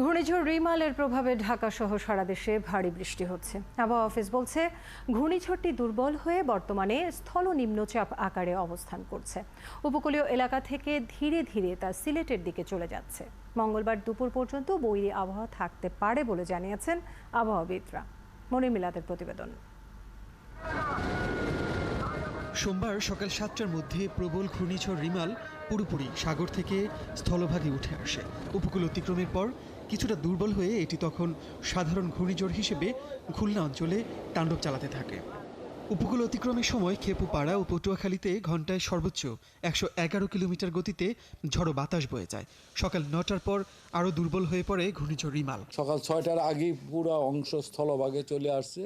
ঘূর্ণিঝড় রিমালের প্রভাবে ঢাকা সহ সারা দেশে ভারী বৃষ্টি হচ্ছে। আবহাওয়া অফিস বলছে, ঘূর্ণিঝড়টি দুর্বল হয়ে বর্তমানে স্থল নিম্নচাপ আকারে অবস্থান করছে। উপকূলীয় এলাকা থেকে ধীরে ধীরে তা সিলেটের দিকে চলে যাচ্ছে। মঙ্গলবার দুপুর পর্যন্ত বৈরী আবহাওয়া থাকতে পারে বলে জানিয়েছেন আবহাওয়াবিদরা। মনির মিলাদের প্রতিবেদন। সোমবার সকাল 7টার মধ্যে প্রবল ঘূর্ণিঝড় রিমাল পুরোপুরি সাগর থেকে স্থলভাগে উঠে আসে। উপকূল অতিক্রমের পর কিছুটা দুর্বল হয়ে এটি তখন সাধারণ ঘূর্ণিঝড় হিসেবে খুলনা অঞ্চলে তাণ্ডব চালাতে থাকে। উপকূল অতিক্রমের সময় খেপুপাড়া ও পটুয়াখালীতে ঘন্টায় সর্বোচ্চ 111 কিলোমিটার গতিতে ঝড়ো বাতাস বয়ে যায়। সকাল 9টার পর আরও দুর্বল হয়ে পড়ে ঘূর্ণিঝড় রিমাল। সকাল 6টার আগেই পুরো অংশ স্থলভাগে চলে আসছে।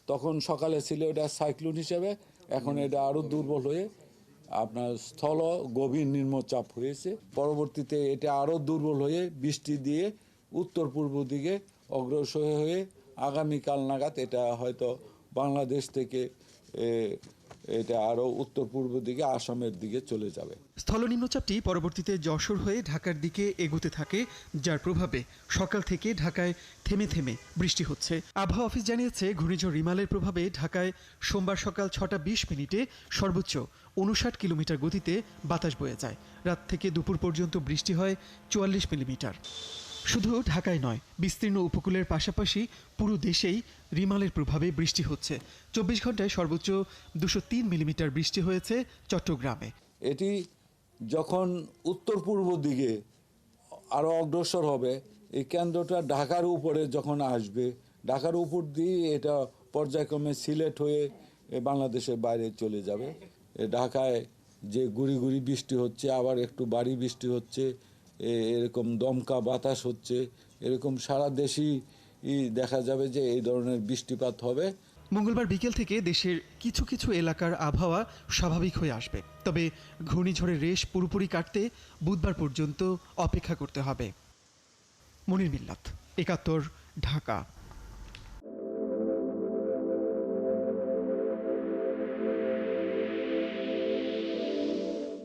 তখন সকালে ছিল এটা সাইক্লোন হিসেবে, এখন এটা আরও দুর্বল হয়ে আপনার স্থল গভীর নিম্নচাপ হয়েছে। পরবর্তীতে এটা আরও দুর্বল হয়ে বৃষ্টি দিয়ে উত্তর পূর্ব দিকে অগ্রসর হয়ে আগামীকাল নাগাদ এটা হয়তো বাংলাদেশ থেকে এটা আরও উত্তর পূর্ব দিকে আসামের দিকে চলে যাবে। স্থল নিম্নচাপটি পরবর্তীতে যশোর হয়ে ঢাকার দিকে এগোতে থাকে, যার প্রভাবে সকাল থেকে ঢাকায় থেমে থেমে বৃষ্টি হচ্ছে। আবহাওয়া অফিস জানিয়েছে, ঘূর্ণিঝড় রিমালের প্রভাবে ঢাকায় সোমবার সকাল 6টা 20 মিনিটে সর্বোচ্চ 59 কিলোমিটার গতিতে বাতাস বয়ে যায়। রাত থেকে দুপুর পর্যন্ত বৃষ্টি হয় 44 মিলিমিটার। শুধু ঢাকায় নয়, বিস্তীর্ণ উপকূলের পাশাপাশি পুরো দেশেই রিমালের প্রভাবে বৃষ্টি হচ্ছে। 24 ঘন্টায় সর্বোচ্চ 203 মিলিমিটার বৃষ্টি হয়েছে চট্টগ্রামে। এটি যখন উত্তর পূর্ব দিকে আরও অগ্রসর হবে, এই কেন্দ্রটা ঢাকার উপরে যখন আসবে, ঢাকার উপর দিয়ে এটা পর্যায়ক্রমে সিলেট হয়ে বাংলাদেশের বাইরে চলে যাবে। ঢাকায় যে গুড়ি গুড়ি বৃষ্টি হচ্ছে, আবার একটু ভারী বৃষ্টি হচ্ছে, এরকম দমকা বাতাস হচ্ছে, এরকম সারা দেশেই দেখা যাবে যে এই ধরনের বৃষ্টিপাত হবে। মঙ্গলবার বিকেল থেকে দেশের কিছু কিছু এলাকার আবহাওয়া স্বাভাবিক হয়ে আসবে, তবে ঘূর্ণিঝড়ের রেশ পুরোপুরি কাটতে বুধবার পর্যন্ত অপেক্ষা করতে হবে। মনির মিল্লাত, 71, ঢাকা।